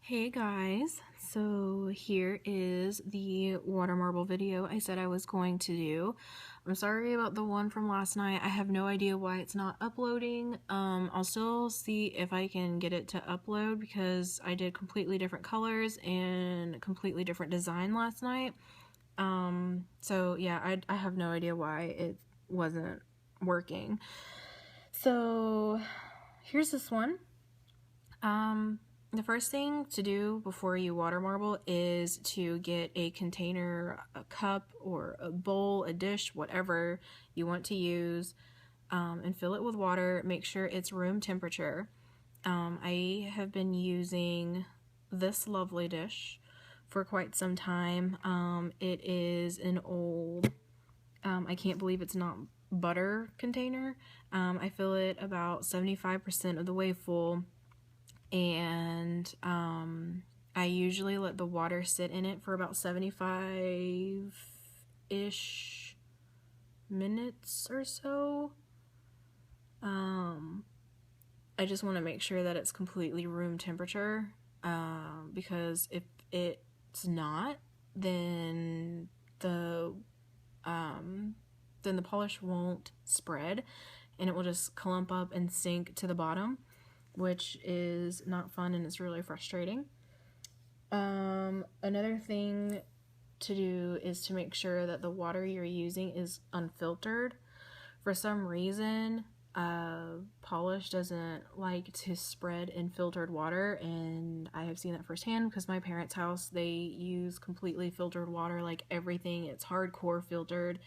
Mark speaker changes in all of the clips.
Speaker 1: Hey guys, so here is the water marble video I said I was going to do. I'm sorry about the one from last night. I have no idea why it's not uploading. I'll still see if I can get it to upload because I did completely different colors and completely different design last night. So yeah, I have no idea why it wasn't working. So here's this one. The first thing to do before you water marble is to get a container, a cup, or a bowl, a dish, whatever you want to use, and fill it with water. Make sure it's room temperature. I have been using this lovely dish for quite some time. It is an old, I can't believe it's not butter container. I fill it about 75% of the way full, and I usually let the water sit in it for about 75-ish minutes or so. I just want to make sure that it's completely room temperature, because if it's not, then the polish won't spread and it will just clump up and sink to the bottom, which is not fun and it's really frustrating. Another thing to do is to make sure that the water you're using is unfiltered. For some reason, polish doesn't like to spread in filtered water, and I have seen that firsthand because my parents' house, they use completely filtered water, like everything. It's hardcore filtered,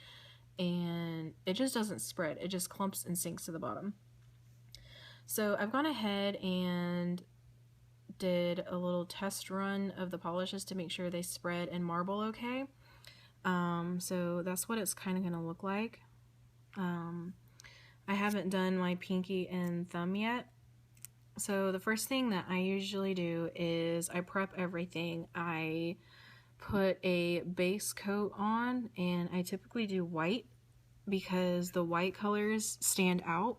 Speaker 1: and it just doesn't spread. It just clumps and sinks to the bottom. So I've gone ahead and did a little test run of the polishes to make sure they spread and marble okay. So that's what it's kind of going to look like. I haven't done my pinky and thumb yet. So the first thing that I usually do is I prep everything. I put a base coat on, and I typically do white because the white colors stand out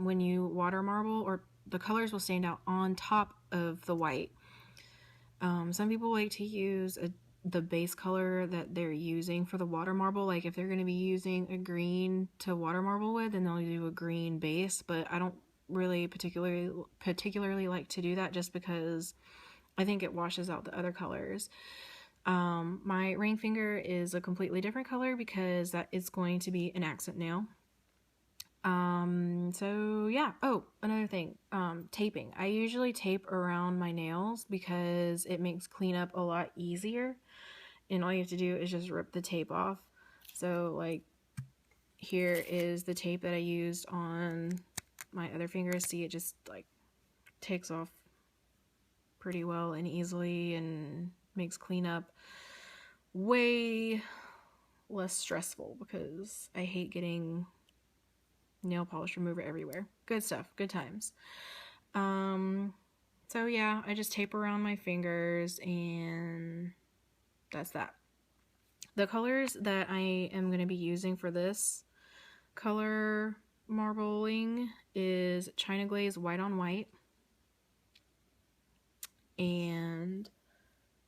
Speaker 1: when you water marble, or the colors will stand out on top of the white. Some people like to use the base color that they're using for the water marble. Like if they're going to be using a green to water marble with, then they'll do a green base, but I don't really particularly like to do that just because I think it washes out the other colors. My ring finger is a completely different color because that is going to be an accent nail. So yeah. Oh, another thing, taping. I usually tape around my nails because it makes cleanup a lot easier, and all you have to do is just rip the tape off. So like here is the tape that I used on my other fingers. See, it just like takes off pretty well and easily and makes cleanup way less stressful because I hate getting nail polish remover everywhere. Good stuff, good times. So yeah, I just tape around my fingers and that's that. The colors that I am going to be using for this color marbling is China Glaze White on White and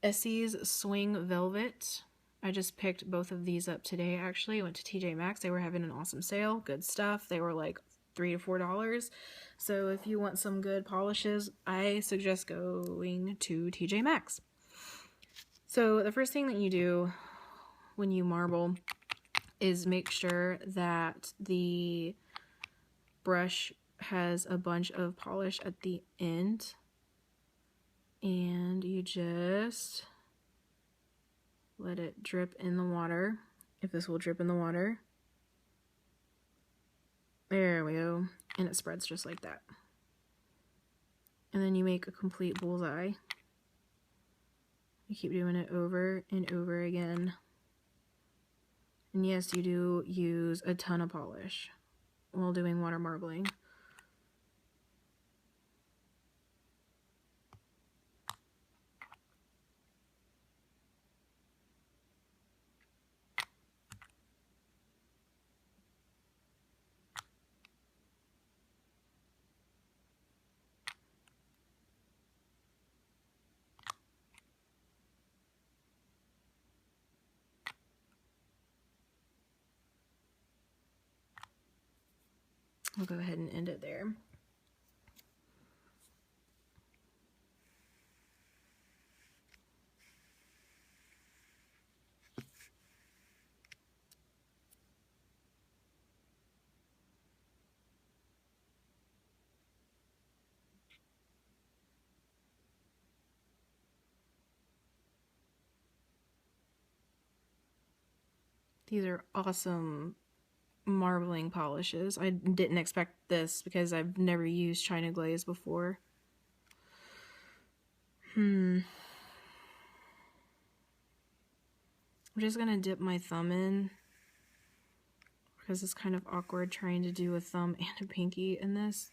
Speaker 1: Essie's Swing Velvet. I just picked both of these up today actually. I went to TJ Maxx. They were having an awesome sale. Good stuff. They were like $3 to $4. So if you want some good polishes, I suggest going to TJ Maxx. So the first thing that you do when you marble is make sure that the brush has a bunch of polish at the end, and you just let it drip in the water, if this will drip in the water. There we go. And it spreads just like that. And then you make a complete bullseye. You keep doing it over and over again. And yes, you do use a ton of polish while doing water marbling. I'll go ahead and end it there. These are awesome marbling polishes. I didn't expect this because I've never used China Glaze before. I'm just gonna dip my thumb in because it's kind of awkward trying to do a thumb and a pinky in this.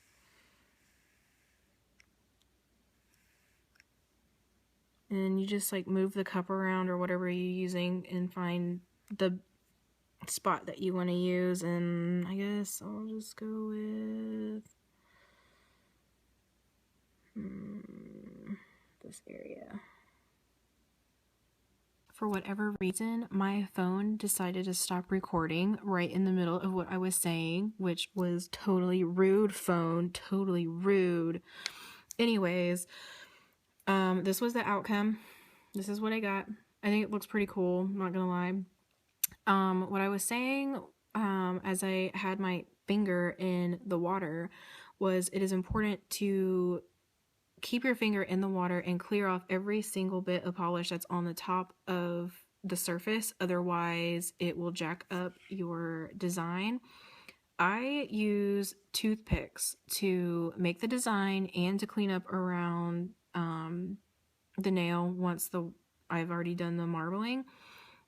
Speaker 1: And you just like move the cup around or whatever you're using and find the spot that you want to use, and I guess I'll just go with this area. For whatever reason, my phone decided to stop recording right in the middle of what I was saying, which was totally rude, phone, totally rude. Anyways, this was the outcome. This is what I got. I think it looks pretty cool, not gonna lie. What I was saying, as I had my finger in the water, was it is important to keep your finger in the water and clear off every single bit of polish that's on the top of the surface. Otherwise, it will jack up your design. I use toothpicks to make the design and to clean up around the nail once I've already done the marbling.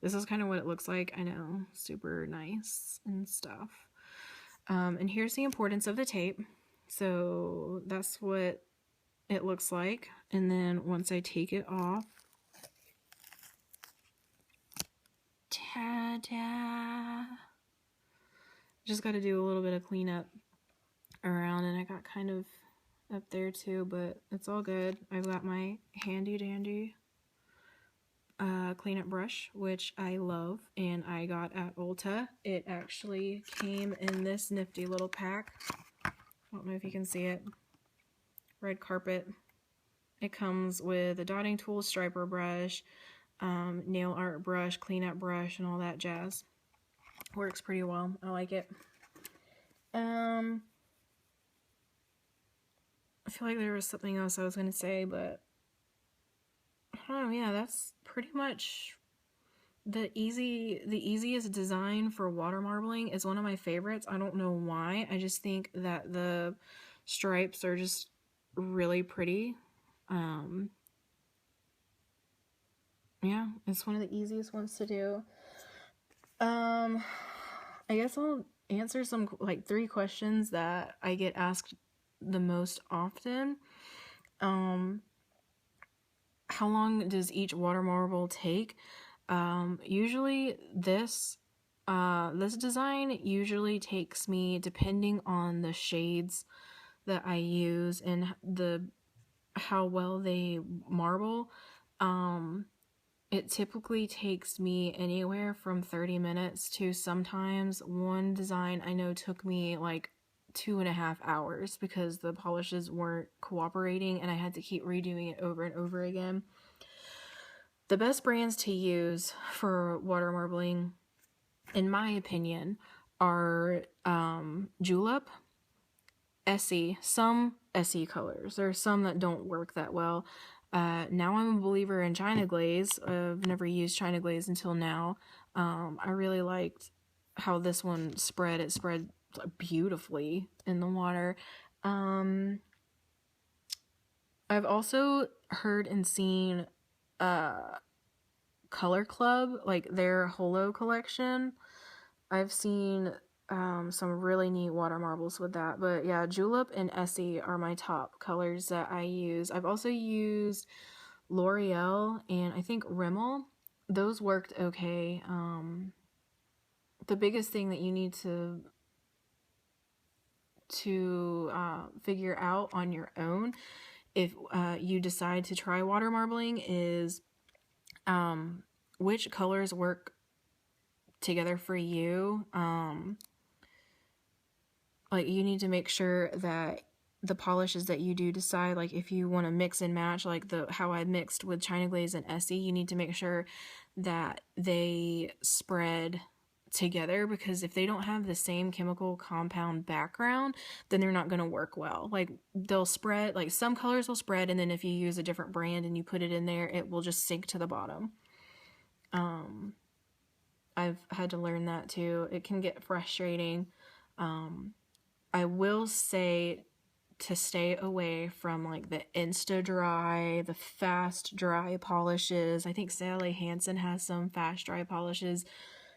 Speaker 1: This is kind of what it looks like. I know, super nice and stuff. And here's the importance of the tape. So that's what it looks like. And then once I take it off, ta-da! Just got to do a little bit of cleanup around, and I got kind of up there too, but it's all good. I've got my handy dandy cleanup brush, which I love, and I got at Ulta. It actually came in this nifty little pack. I don't know if you can see it. Red carpet. It comes with a dotting tool, striper brush, nail art brush, cleanup brush, and all that jazz. Works pretty well. I like it. I feel like there was something else I was going to say, but I don't know. Yeah, that's pretty much the easiest design for water marbling. Is one of my favorites. I don't know why. I just think that the stripes are just really pretty. Yeah, it's one of the easiest ones to do. I guess I'll answer some like 3 questions that I get asked the most often. How long does each water marble take? Usually this design usually takes me, depending on the shades that I use and how well they marble, it typically takes me anywhere from 30 minutes to sometimes one design I know took me like 2.5 hours because the polishes weren't cooperating and I had to keep redoing it over and over again. The best brands to use for water marbling, in my opinion, are Julep, Essie, some Essie colors. There are some that don't work that well. Now I'm a believer in China Glaze. I've never used China Glaze until now. I really liked how this one spread. It spread beautifully in the water. I've also heard and seen Color Club, like their Holo collection. I've seen some really neat water marbles with that. But yeah, Julep and Essie are my top colors that I use. I've also used L'Oreal and I think Rimmel. Those worked okay. The biggest thing that you need to figure out on your own if you decide to try water marbling is which colors work together for you. like, you need to make sure that the polishes that you do decide, like, if you want to mix and match, like how I mixed with China Glaze and Essie, you need to make sure that they spread together, because if they don't have the same chemical compound background, then they're not going to work well. Like, they'll spread, like, some colors will spread, and then if you use a different brand and you put it in there, it will just sink to the bottom. I've had to learn that too. It can get frustrating. I will say to stay away from, like, the Insta Dry, the fast dry polishes. I think Sally Hansen has some fast dry polishes.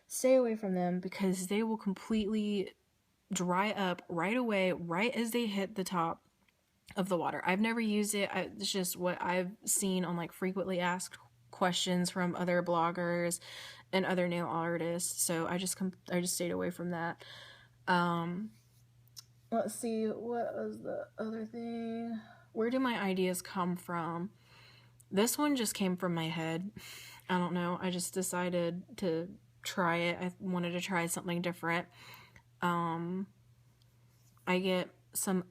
Speaker 1: Stay away from them, because they will completely dry up right away, right as they hit the top of the water. I've never used it. It's just what I've seen on, like, frequently asked questions from other bloggers and other nail artists. So I just stayed away from that. Let's see, what was the other thing? Where do my ideas come from? This one just came from my head. I don't know. I just decided to try it. I wanted to try something different. I get some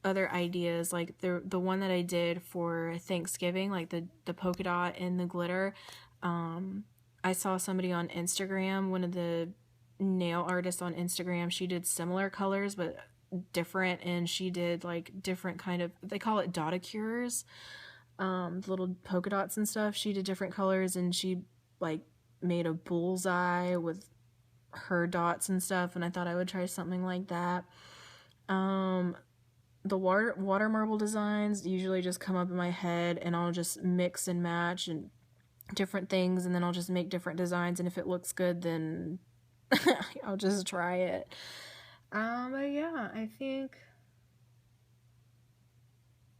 Speaker 1: other ideas, like the one that I did for Thanksgiving, like the polka dot and the glitter. I saw somebody on Instagram, one of the nail artists on Instagram, she did similar colors but different, and she did, like, different kind of, they call it dotacures, little polka dots and stuff. She did different colors, and she, like, made a bullseye with her dots and stuff, and I thought I would try something like that. The water marble designs usually just come up in my head, and I'll just mix and match and different things, and then I'll just make different designs, and if it looks good, then I'll just try it. But yeah, I think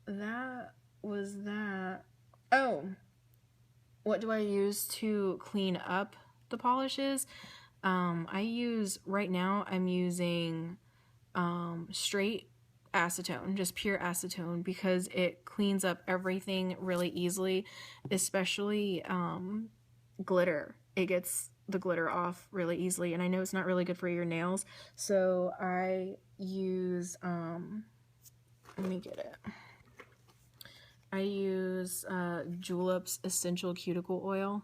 Speaker 1: that was that. Oh, what do I use to clean up the polishes? Right now I'm using straight acetone, just pure acetone, because it cleans up everything really easily, especially glitter. It gets the glitter off really easily, and I know it's not really good for your nails, so I use let me get it. I use Julep's Essential Cuticle Oil.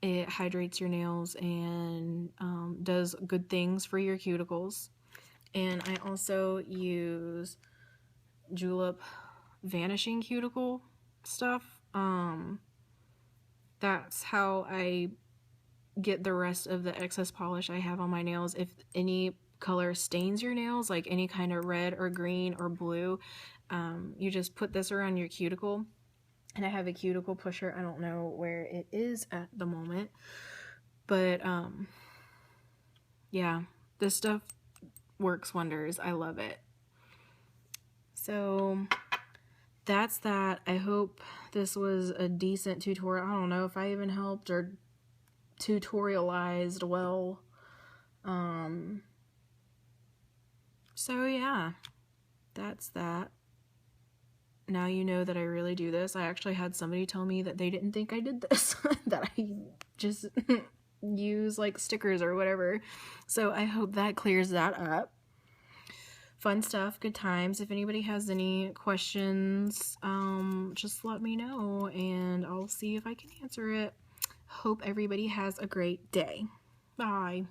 Speaker 1: It hydrates your nails and does good things for your cuticles. And I also use Julep Vanishing Cuticle stuff. That's how I get the rest of the excess polish I have on my nails. If any color stains your nails, like any kind of red or green or blue, you just put this around your cuticle. And I have a cuticle pusher. I don't know where it is at the moment, but yeah, this stuff works wonders. I love it. So that's that. I hope this was a decent tutorial. I don't know if I even helped or tutorialized well. So yeah, that's that. Now you know that I really do this. I actually had somebody tell me that they didn't think I did this, that I just use, like, stickers or whatever. So I hope that clears that up. Fun stuff, good times. If anybody has any questions, just let me know, and I'll see if I can answer it. Hope everybody has a great day. Bye.